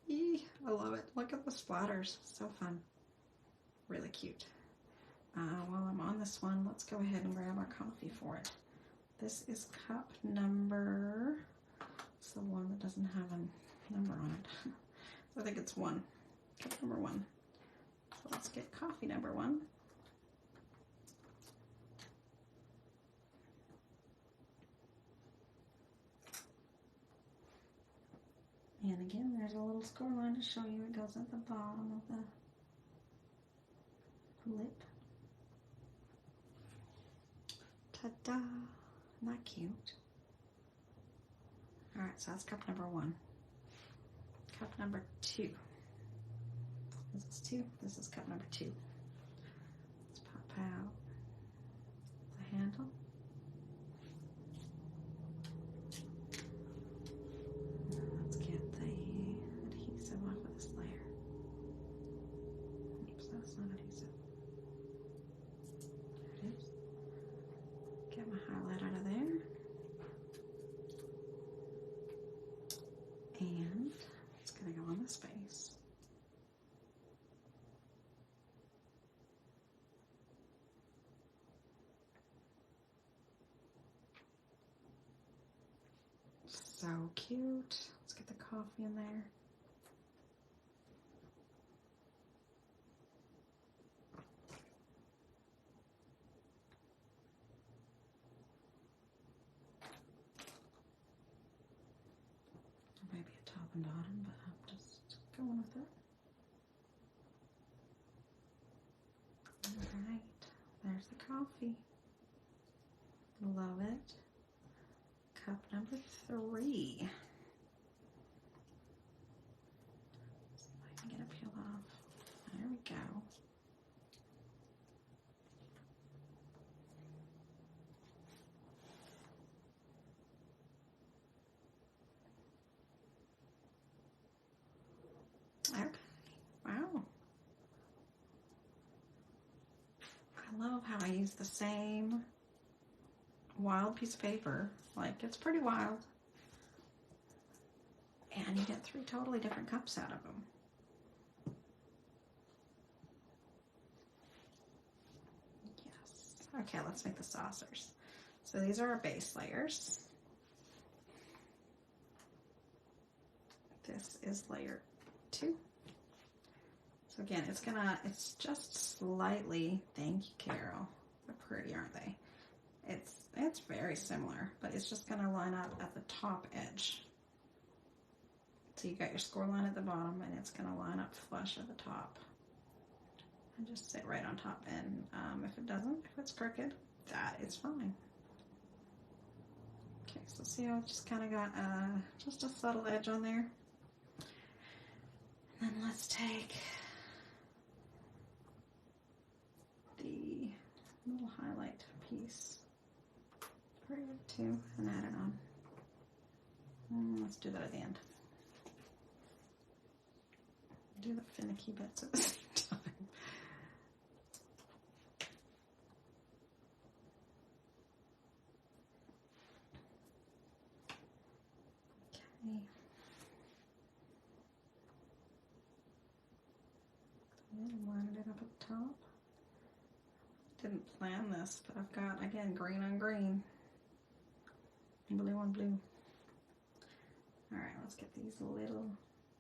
Eee, I love it. Look at the splatters. So fun. Really cute. While I'm on this one, let's go ahead and grab our coffee for it. This is cup number, it's the one that doesn't have a number on it. I think it's 1. Cup number 1. So let's get coffee number 1. And again, there's a little score line to show you it goes at the bottom of the lip. Ta-da! Isn't that cute? Alright, so that's cup number 1. Cup number 2. This is 2. This is cup number 2. So cute. Let's get the coffee in there. Maybe a top and bottom, but I'm just going with it. All right, there's the coffee. Love it. Cup number 3. See if I can get a peel off. There we go. Okay. Wow. I love how I use the same wild piece of paper. Like, it's pretty wild. And you get 3 totally different cups out of them. Yes. Okay, let's make the saucers. So these are our base layers. This is layer 2. So again, it's just slightly, thank you, Carol. They're pretty, aren't they? It's very similar, but it's just gonna line up at the top edge. So you got your score line at the bottom, and it's gonna line up flush at the top. And just sit right on top, and if it doesn't, if it's crooked, that is fine. Okay, so see how it just kind of got just a subtle edge on there? And then let's take the little highlight piece, part of 2, and add it on. And let's do that at the end. Do the finicky bits at the same time. Okay. And line it up at the top. Didn't plan this, but I've got, again, green on green, blue on blue. All right, let's get these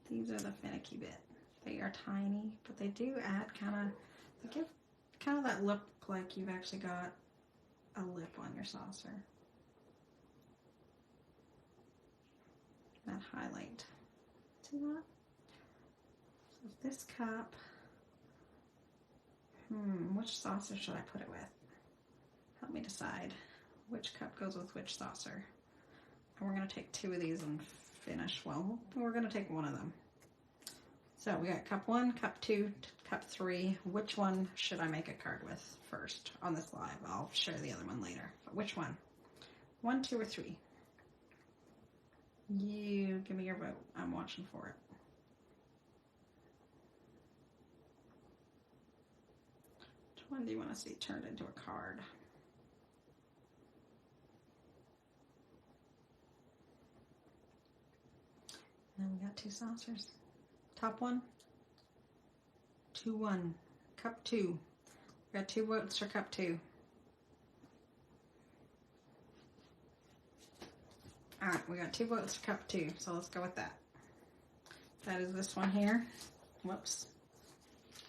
these are the finicky bit. They are tiny, but they do add they give kind of that look like you've actually got a lip on your saucer. That highlight. See that? So this cup, which saucer should I put it with? Help me decide which cup goes with which saucer. And we're gonna take 2 of these and finish, well, we're gonna take 1 of them. So we got cup 1, cup 2, cup 3. Which one should I make a card with first on this live? I'll share the other one later, but which one? 1, 2, or 3? You give me your vote. I'm watching for it. Which one do you want to see turned into a card? And then we got 2 saucers. Top 1, 2, 1, cup 2. We got 2 votes for cup 2. All right, we got 2 votes for cup 2, so let's go with that. That is this one here. Whoops.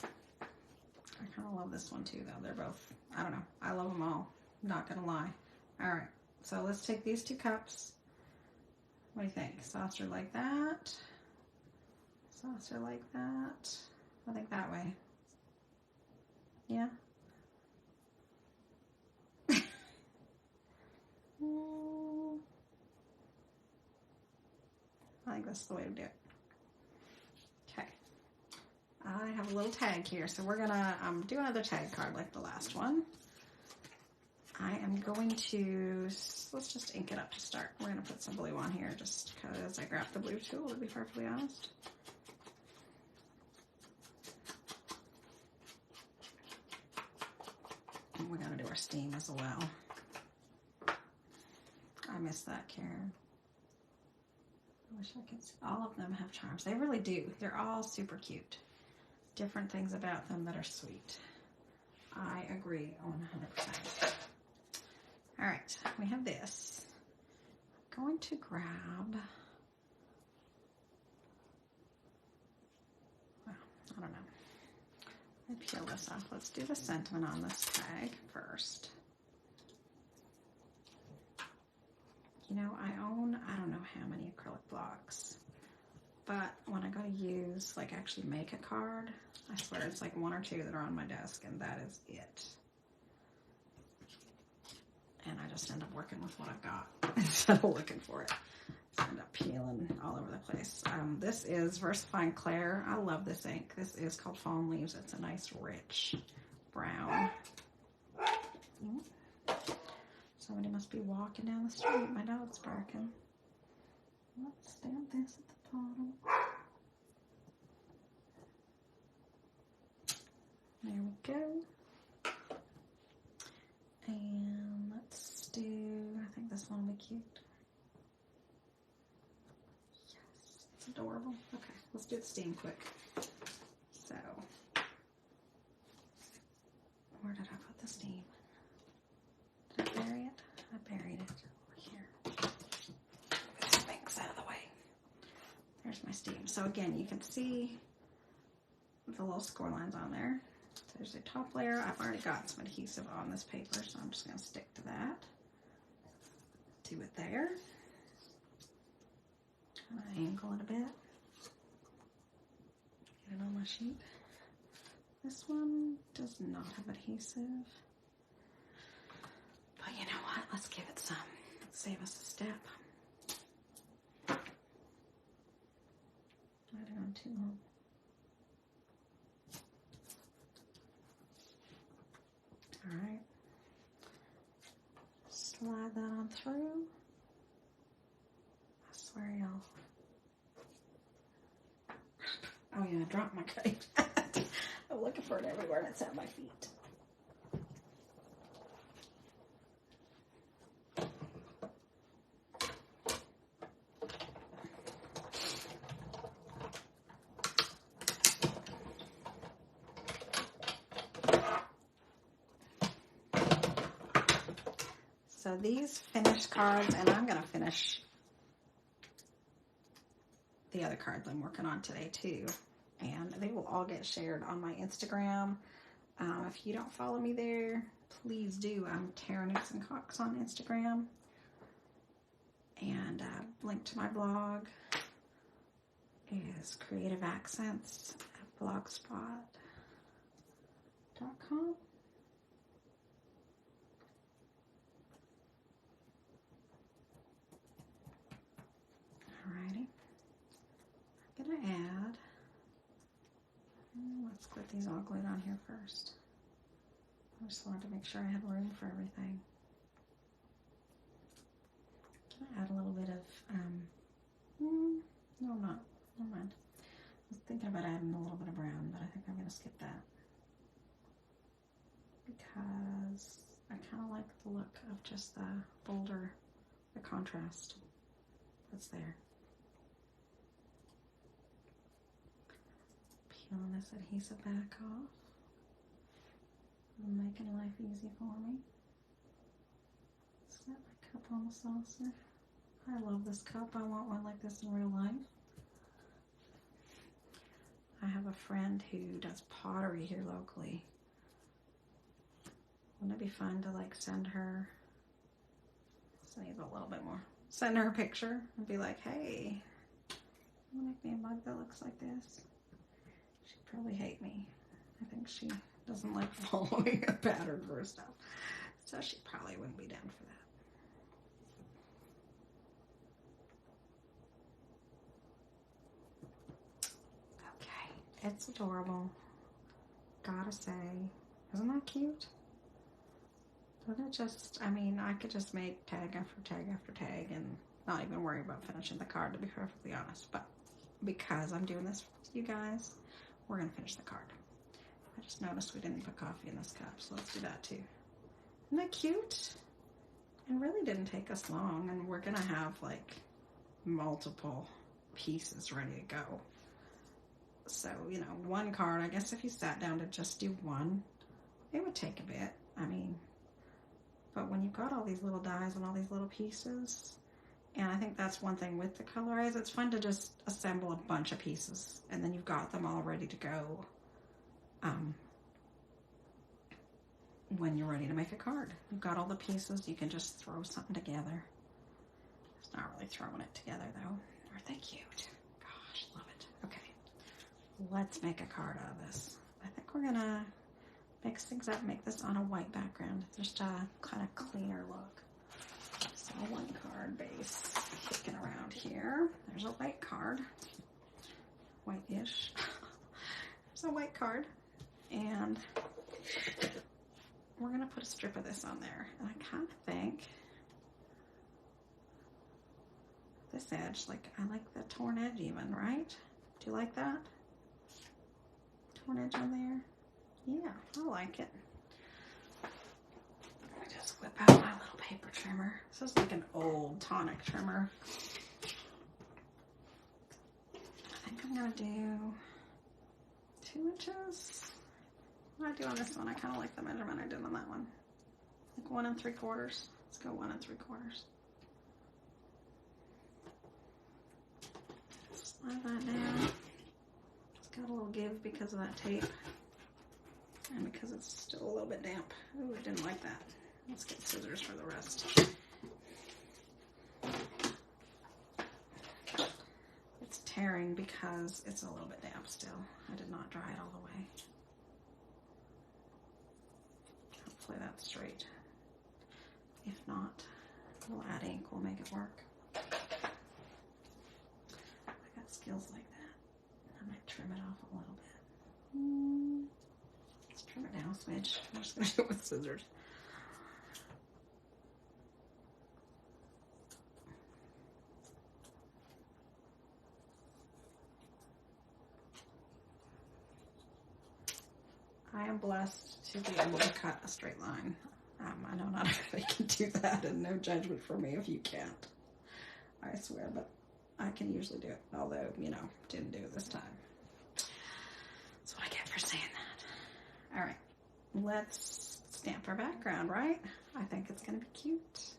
I kind of love this one too, though. They're both, I don't know. I love them all. Not gonna lie. All right, so let's take these 2 cups. What do you think? Saucer like that. Saucer like that. I think that way. Yeah. I think that's the way to do it. Okay. I have a little tag here, so we're gonna do another tag card like the last one. I am going to, let's just ink it up to start. We're gonna put some blue on here just because I grabbed the blue tool, to be perfectly honest. And we gotta do our steam as well. I missed that, Karen. I wish I could see. All of them have charms. They really do. They're all super cute. Different things about them that are sweet. I agree 100%. All right, we have this. going to grab, well, I don't know. Let me peel this off. Let's do the sentiment on this tag first. You know, I don't know how many acrylic blocks, but when I go to use, like actually make a card, I swear it's like 1 or 2 that are on my desk, and that is it. And I just end up working with what I've got instead of looking for it. So I end up peeling all over the place. This is Versifying Clair. I love this ink. This is called Fallen Leaves. It's a nice, rich brown. Somebody must be walking down the street. My dog's barking. Let's stamp this at the bottom. There we go. And let's do, I think this one will be cute. Yes, it's adorable. Okay, let's do the steam quick. So, where did I put the steam? Did I bury it? I buried it over here. Move this mix out of the way. There's my steam. So again, you can see the little score lines on there. There's a top layer. I've already got some adhesive on this paper, so I'm just going to stick to that. Do it there. Kind of angle it a bit. Get it on my sheet. This one does not have adhesive. But you know what? Let's give it some. Let's save us a step. Might have gone too long. All right. Slide that on through. I swear, y'all. Oh yeah, I dropped my kite. I'm looking for it everywhere and it's at my feet. So these finished cards, and I'm going to finish the other cards I'm working on today too. And they will all get shared on my Instagram. If you don't follow me there, please do. I'm Tara Nixon Cox on Instagram. And link to my blog is Creative Accents at blogspot.com. Alrighty, I'm gonna add, let's get these all glued on here first. I just wanted to make sure I had room for everything. I'm gonna add a little bit of, no I'm not, never mind. I was thinking about adding a little bit of brown, but I think I'm gonna skip that. Because I kind of like the look of just the bolder, the contrast that's there. Peeling this adhesive back off. Making life easy for me. Set my cup on the saucer. I love this cup. I want one like this in real life. I have a friend who does pottery here locally. Wouldn't it be fun to like send her, save a little bit more, send her a picture and be like, hey, you make me a mug that looks like this? She'd probably hate me. I think she doesn't like following a pattern for stuff. So she probably wouldn't be down for that. Okay, it's adorable. Gotta say, isn't that cute? Doesn't it just, I mean, I could just make tag after tag after tag and not even worry about finishing the card, to be perfectly honest. But because I'm doing this for you guys, we're gonna finish the card. I just noticed we didn't put coffee in this cup, so let's do that too. Isn't that cute? It really didn't take us long, and we're gonna have like multiple pieces ready to go. So, you know, one card, I guess if you sat down to just do one, it would take a bit. I mean, but when you've got all these little dies and all these little pieces, And I think that's one thing with the Colorize. It's fun to just assemble a bunch of pieces and then you've got them all ready to go when you're ready to make a card. You've got all the pieces, you can just throw something together. It's not really throwing it together though. Aren't they cute? Gosh, love it. Okay, let's make a card out of this. I think we're gonna mix things up, make this on a white background, just a kind of cleaner look. So a white card base kicking around here. There's a white card, white-ish. There's a white card, and we're gonna put a strip of this on there. And I kind of think this edge, like I like the torn edge even, right? Do you like that? Torn edge on there? Yeah, I like it. I just whip out my little paper trimmer. This is like an old tonic trimmer. I think I'm gonna do 2 inches. What do I do on this one? I kind of like the measurement I did on that one. Like 1 3/4. Let's go 1 3/4. Slide that down. It's got a little give because of that tape. And because it's still a little bit damp. Ooh, I didn't like that. Let's get scissors for the rest. It's tearing because it's a little bit damp still. I did not dry it all the way. Hopefully that's straight. If not, we'll add ink, we'll make it work. I got skills like that. I might trim it off a little bit. Let's trim it down a smidge. I'm just gonna do it with scissors. I am blessed to be able to cut a straight line. I know not everybody can do that, and no judgment for me if you can't. I swear, but I can usually do it, although, you know, didn't do it this time. That's what I get for saying that. All right, let's stamp our background, right? I think it's gonna be cute.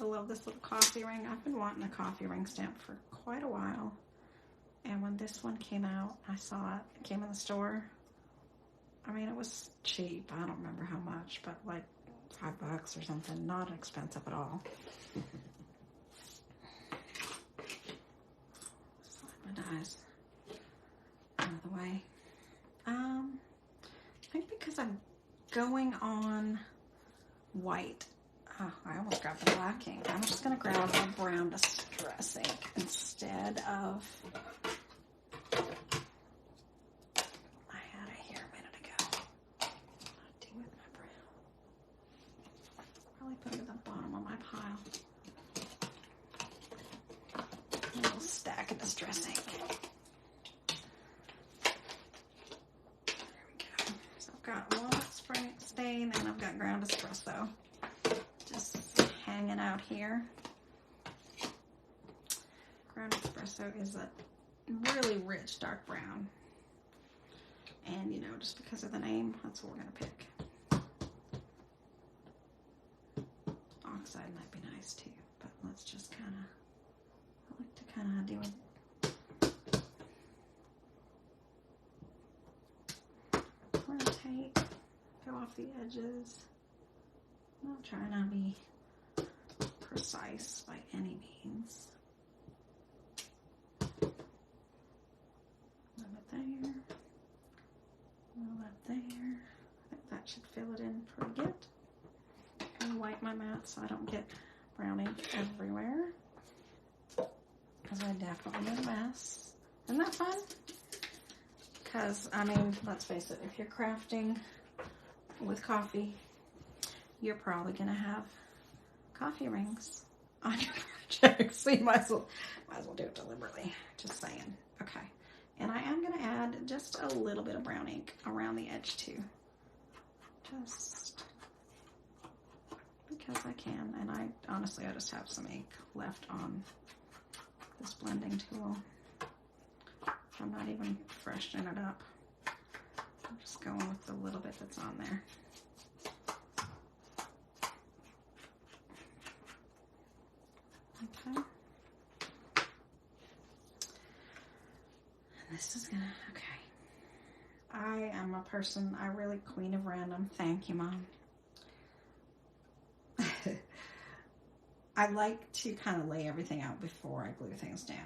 I love this little coffee ring. I've been wanting a coffee ring stamp for quite a while. And when this one came out, I saw it. It came in the store. I mean, it was cheap. I don't remember how much, but like $5 or something. Not expensive at all. Slide my dies out of the way. I think because I'm going on white. Oh, I almost grabbed the black ink. I'm just going to grab a brown distress ink instead of... I had it here a minute ago. What do I do with my brown? Probably put it at the bottom of my pile. A little stack of distress ink. There we go. So I've got walnut stain and I've got ground espresso. Just hanging out here. Ground espresso is a really rich dark brown. And you know, just because of the name, that's what we're gonna pick. Oxide might be nice too, but let's just I like to kind of do a rotate, go off the edges. I'm not trying to be precise by any means. Move it there. Move it there. I think that should fill it in pretty good. And wipe my mat so I don't get brown ink everywhere. Because I definitely made a mess. Isn't that fun? Because, I mean, let's face it, if you're crafting with coffee, you're probably going to have coffee rings on your project. So you might as well do it deliberately. Just saying. Okay. And I am going to add just a little bit of brown ink around the edge too. Just because I can. And honestly, I just have some ink left on this blending tool. I'm not even freshening it up. I'm just going with the little bit that's on there. this is gonna, okay. I am a person, I really queen of random. Thank you, Mom. I like to kind of lay everything out before I glue things down.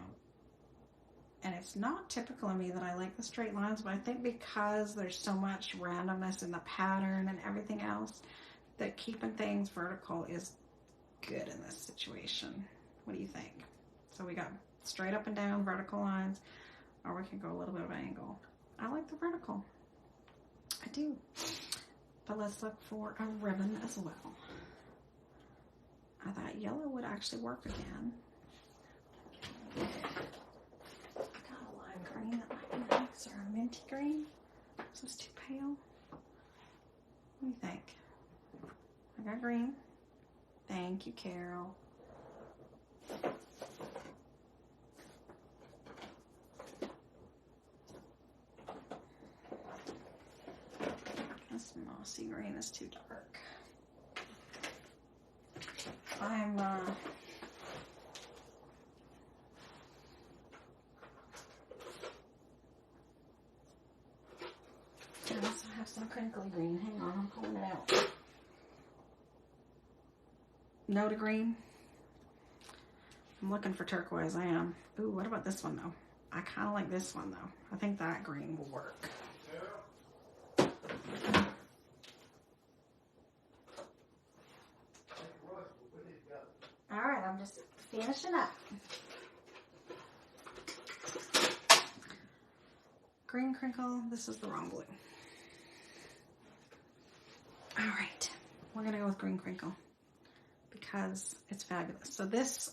And it's not typical of me that I like the straight lines, but I think because there's so much randomness in the pattern and everything else, that keeping things vertical is good in this situation. What do you think? So we got straight up and down vertical lines, or we can go a little bit of angle. I like the vertical. I do. But let's look for a ribbon as well. I thought yellow would actually work again. I got a lime green that might be nice, or a minty green. Is this too pale? What do you think? I got green. Thank you, Carol. This mossy green is too dark. I'm I also have some crinkly green. Hang on, I'm pulling it out. No to green. I'm looking for turquoise. I am. Ooh, what about this one though? I kind of like this one though. I think that green will work. All right, I'm just finishing up. Green crinkle. This is the wrong blue. All right, we're gonna go with green crinkle because it's fabulous. So this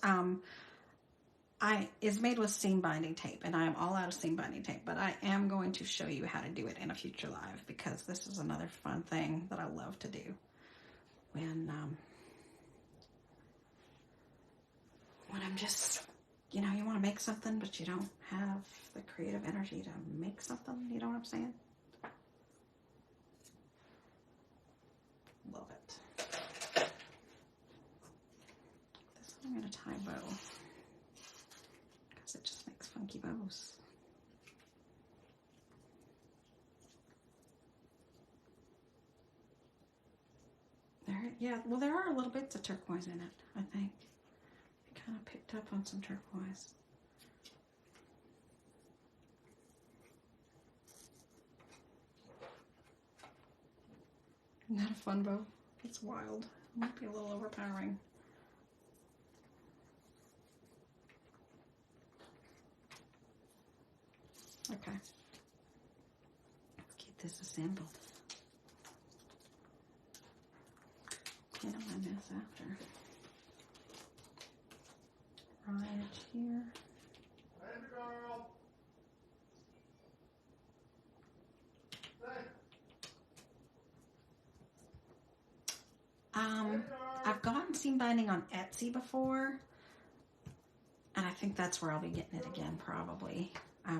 is made with seam binding tape, and I am all out of seam binding tape, but I am going to show you how to do it in a future live because this is another fun thing that I love to do when I'm just, you know, you want to make something, but you don't have the creative energy to make something. You know what I'm saying? Love it. This one I'm going to tie a bow because it just makes funky bows. There are little bits of turquoise in it, I think. I kind of picked up on some turquoise. Isn't that a fun bow? It's wild. It might be a little overpowering. Okay. Let's keep this assembled. Clean up my mess after. Right here. I've gotten seam binding on Etsy before, and I think that's where I'll be getting it again, probably. I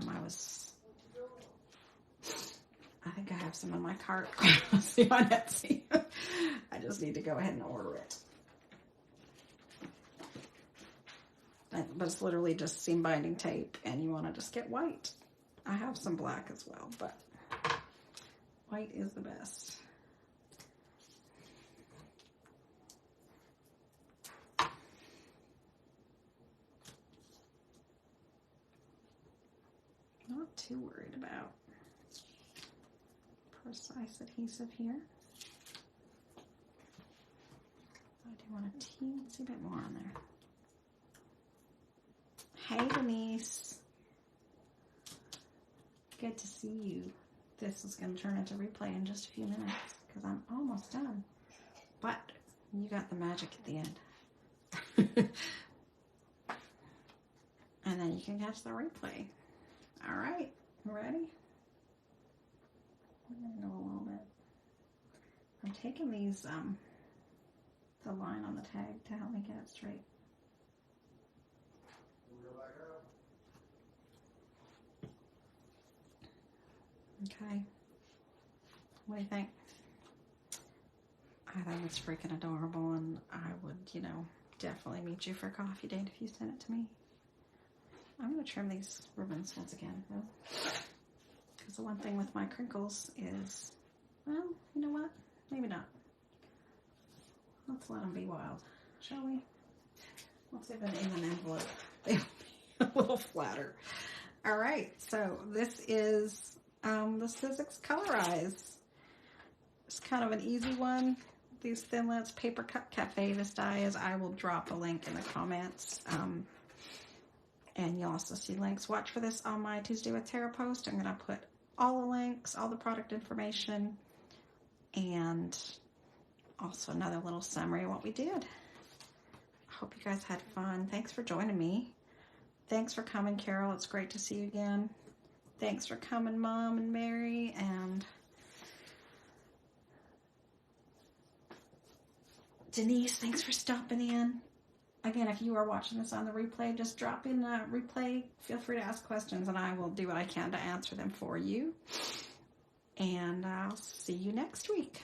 think I have some in my cart. See on Etsy. I just need to go ahead and order it. But it's literally just seam binding tape, and you want to just get white. I have some black as well, but white is the best. Not too worried about precise adhesive here. I do want a teensy bit more on there. Hey Denise, good to see you. This is going to turn into replay in just a few minutes because I'm almost done. But you got the magic at the end. And then you can catch the replay. All right, ready? I'm going to go a little bit. I'm taking these, the line on the tag to help me get it straight. Okay, what do you think? I think it's freaking adorable, and I would, you know, definitely meet you for a coffee date if you sent it to me. I'm going to trim these ribbons once again, though. Because the one thing with my crinkles is, well, you know what? Maybe not. Let's let them be wild, shall we? Let's leave it in an envelope. They'll be a little flatter. All right, so this is the Sizzix Colorize. It's kind of an easy one. These Thinlits Paper Cut Cafe, this die is. I will drop a link in the comments. And you'll also see links. Watch for this on my Tuesday with Tara post. I'm going to put all the links, all the product information, and also another little summary of what we did. I hope you guys had fun. Thanks for joining me. Thanks for coming, Carol. It's great to see you again. Thanks for coming, Mom and Mary, and Denise, thanks for stopping in. Again, if you are watching this on the replay, just drop in a replay. Feel free to ask questions, and I will do what I can to answer them for you. And I'll see you next week.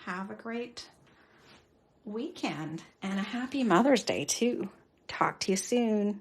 Have a great weekend, and a happy Mother's Day, too. Talk to you soon.